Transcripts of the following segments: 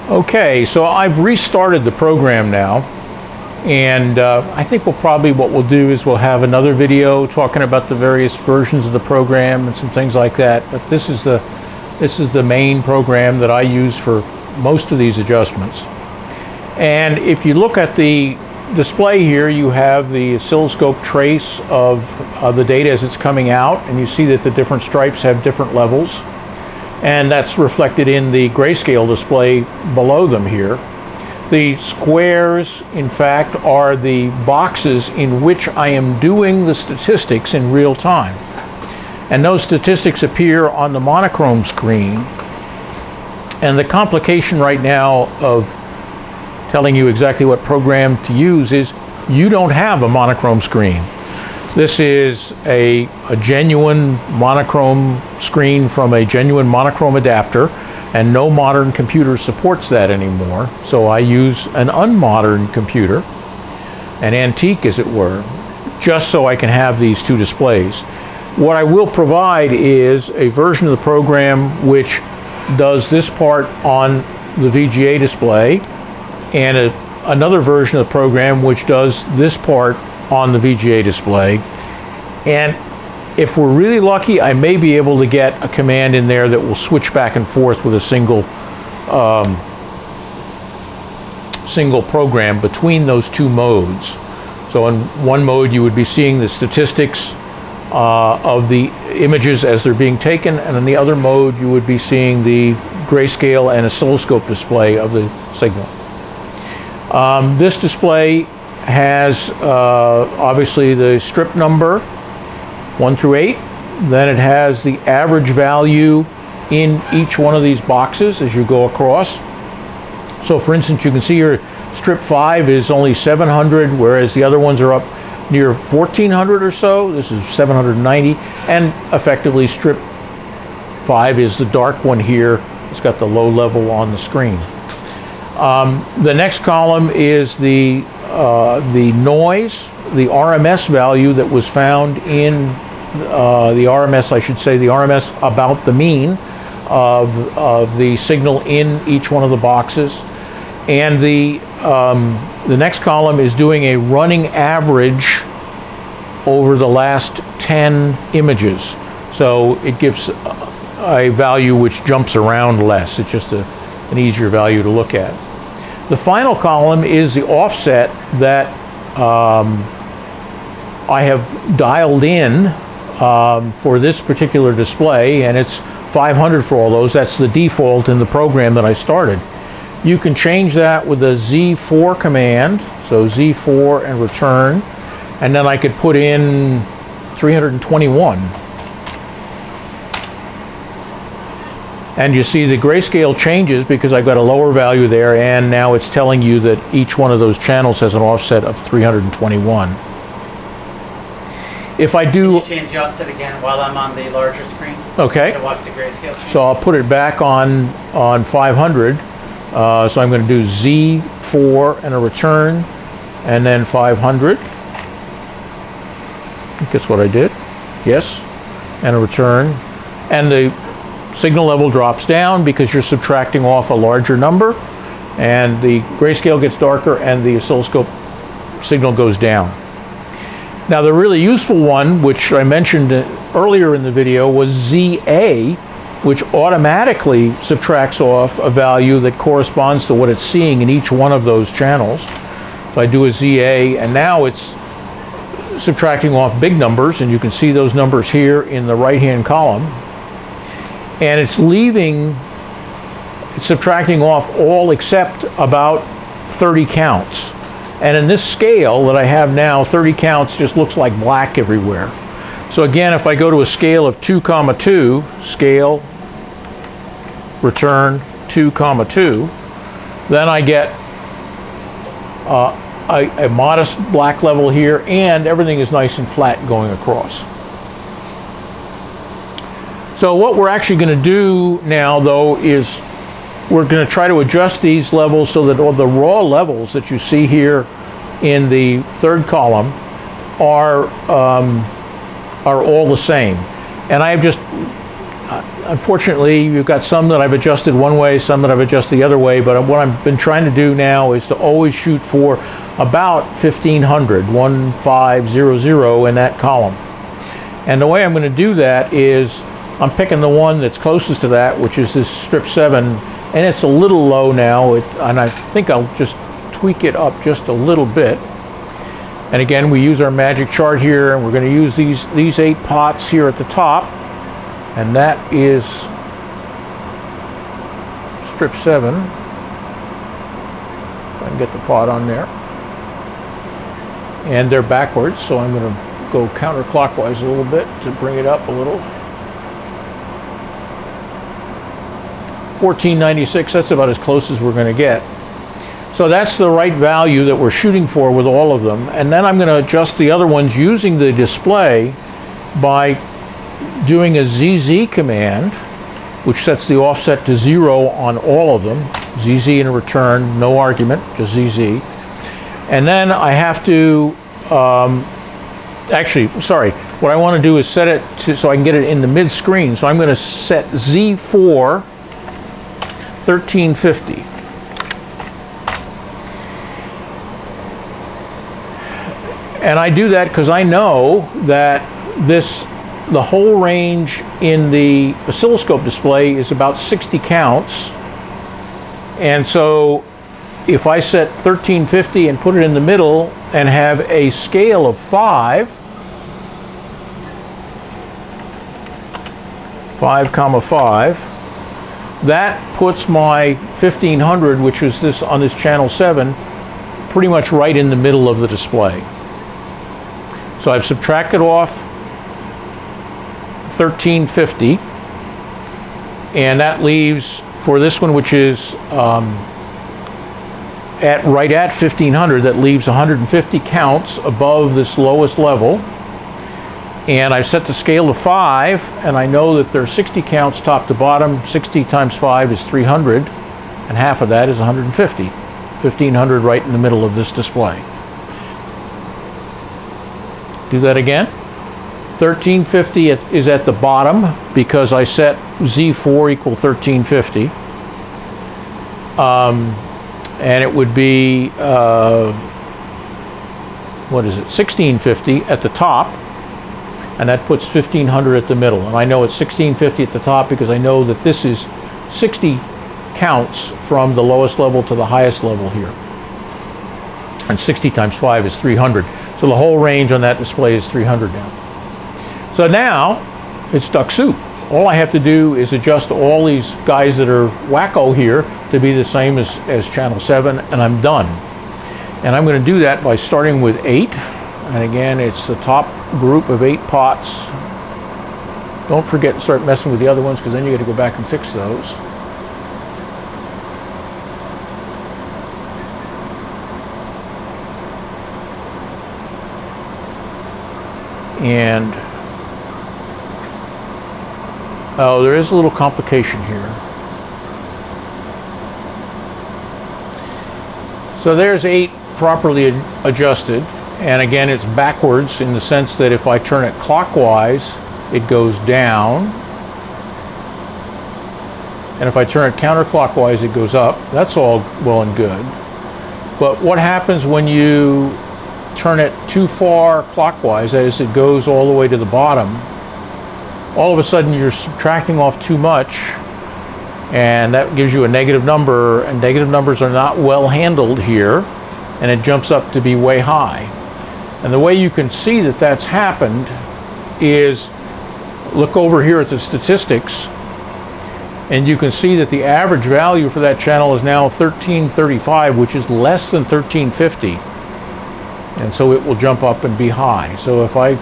Okay, so I've restarted the program now, and I think what we'll do is we'll have another video talking about the various versions of the program and some things like that. But this is the main program that I use for most of these adjustments. And if you look at the display here, you have the oscilloscope trace of the data as it's coming out, and you see that the different stripes have different levels. And that's reflected in the grayscale display below them here. The squares, in fact, are the boxes in which I am doing the statistics in real time. And those statistics appear on the monochrome screen. And the complication right now of telling you exactly what program to use is you don't have a monochrome screen. This is a genuine monochrome screen from a genuine monochrome adapter, and no modern computer supports that anymore. So I use an unmodern computer, an antique as it were, just so I can have these two displays. What I will provide is a version of the program which does this part on the VGA display, and another version of the program which does this part on the VGA display. And if we're really lucky, I may be able to get a command in there that will switch back and forth with a single program between those two modes. So in one mode you would be seeing the statistics of the images as they're being taken, and in the other mode you would be seeing the grayscale and oscilloscope display of the signal. This display has obviously the strip number 1 through 8. Then it has the average value in each one of these boxes as you go across. So for instance, you can see here strip 5 is only 700, whereas the other ones are up near 1400 or so. This is 790, and effectively strip 5 is the dark one here. It's got the low level on the screen. The next column is the noise, the RMS value that was found in the RMS about the mean of the signal in each one of the boxes. And the next column is doing a running average over the last 10 images. So it gives a value which jumps around less. It's just an easier value to look at. The final column is the offset that I have dialed in for this particular display, and it's 500 for all those. That's the default in the program that I started. You can change that with a Z4 command, so Z4 and return, and then I could put in 321. And you see the grayscale changes because I've got a lower value there, and now it's telling you that each one of those channels has an offset of 321. If I do... Can you change the offset again while I'm on the larger screen? Okay. To watch the grayscale change? So I'll put it back on 500. So I'm going to do Z4 and a return, and then 500. Guess what I did? Yes. And a return. And the signal level drops down because you're subtracting off a larger number, and the grayscale gets darker and the oscilloscope signal goes down. Now the really useful one, which I mentioned earlier in the video, was ZA, which automatically subtracts off a value that corresponds to what it's seeing in each one of those channels. So I do a ZA, and now it's subtracting off big numbers, and you can see those numbers here in the right-hand column. And it's subtracting off all except about 30 counts. And in this scale that I have now, 30 counts just looks like black everywhere. So again, if I go to a scale of 2, 2, scale, return 2, 2, then I get a modest black level here, and everything is nice and flat going across. So what we're actually going to do now, though, is we're going to try to adjust these levels so that all the raw levels that you see here in the third column are all the same. And unfortunately, you've got some that I've adjusted one way, some that I've adjusted the other way, but what I've been trying to do now is to always shoot for about 1500, 1500 in that column. And the way I'm going to do that is I'm picking the one that's closest to that, which is this strip 7, and it's a little low now, and I think I'll just tweak it up just a little bit. And again, we use our magic chart here, and we're going to use these 8 pots here at the top, and that is strip 7. If I can get the pot on there. And they're backwards, so I'm going to go counterclockwise a little bit to bring it up a little. 1496, that's about as close as we're going to get. So that's the right value that we're shooting for with all of them. And then I'm going to adjust the other ones using the display by doing a ZZ command, which sets the offset to 0 on all of them. ZZ in return, no argument, just ZZ. And then I have to, actually, sorry, what I want to do is set it to, so I can get it in the mid screen. So I'm going to set Z4 1350. And I do that because I know that the whole range in the oscilloscope display is about 60 counts. And so if I set 1350 and put it in the middle and have a scale of 5, 5,5, that puts my 1500, which is this on this channel 7, pretty much right in the middle of the display. So I've subtracted off 1350, and that leaves for this one, which is right at 1500, that leaves 150 counts above this lowest level. And I've set the scale to 5, and I know that there's 60 counts top to bottom. 60 times 5 is 300, and half of that is 150. 1500 right in the middle of this display. Do that again. 1350 is at the bottom because I set Z4 equal 1350. And it would be, what is it, 1650 at the top, and that puts 1500 at the middle. And I know it's 1650 at the top because I know that this is 60 counts from the lowest level to the highest level here. And 60 times 5 is 300. So the whole range on that display is 300 now. So now it's duck soup. All I have to do is adjust all these guys that are wacko here to be the same as channel 7, and I'm done. And I'm going to do that by starting with 8. And again, it's the top group of 8 pots. Don't forget to start messing with the other ones, because then you got to go back and fix those. And oh, there is a little complication here. So there's 8 properly adjusted, and again it's backwards in the sense that if I turn it clockwise it goes down, and if I turn it counterclockwise it goes up. That's all well and good, but what happens when you turn it too far clockwise, that is, it goes all the way to the bottom? All of a sudden you're subtracting off too much, and that gives you a negative number, and negative numbers are not well handled here, and it jumps up to be way high. And the way you can see that that's happened is look over here at the statistics, and you can see that the average value for that channel is now 1335, which is less than 1350, and so it will jump up and be high. So if I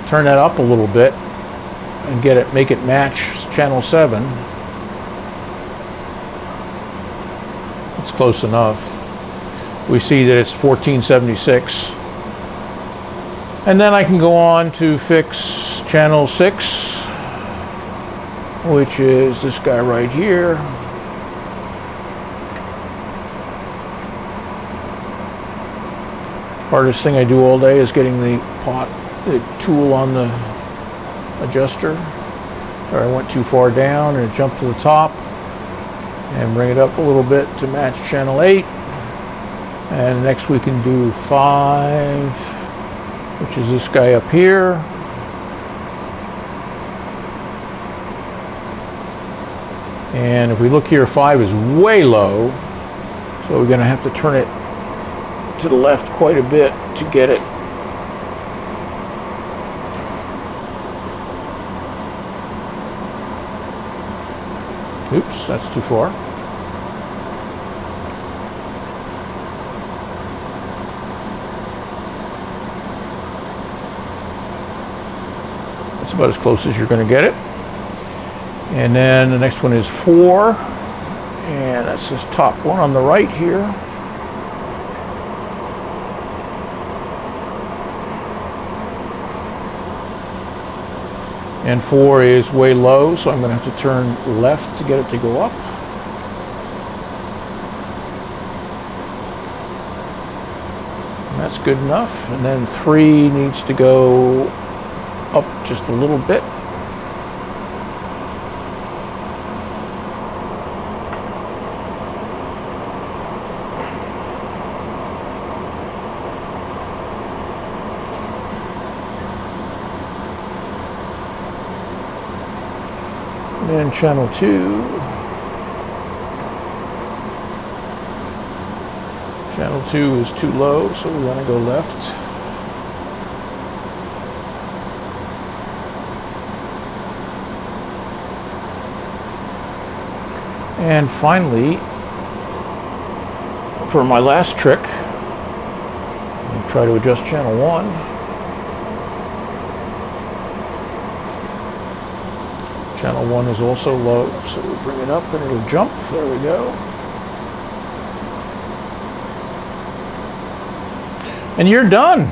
turn that up a little bit and make it match channel 7, it's close enough. We see that it's 1476. And then I can go on to fix channel 6, which is this guy right here. Hardest thing I do all day is getting the tool on the adjuster. Or I went too far down and it jumped to the top. And bring it up a little bit to match channel 8. And next we can do 5, which is this guy up here. And if we look here, 5 is way low. So we're going to have to turn it to the left quite a bit to get it. Oops, that's too far. That's about as close as you're going to get it. And then the next one is 4. And that's this top one on the right here. And 4 is way low, so I'm going to have to turn left to get it to go up. And that's good enough. And then 3 needs to go up just a little bit. And channel 2. Channel 2 is too low, so we want to go left. And finally, for my last trick, I'll try to adjust channel 1. Channel 1 is also low, so we bring it up and it'll jump. There we go. And you're done.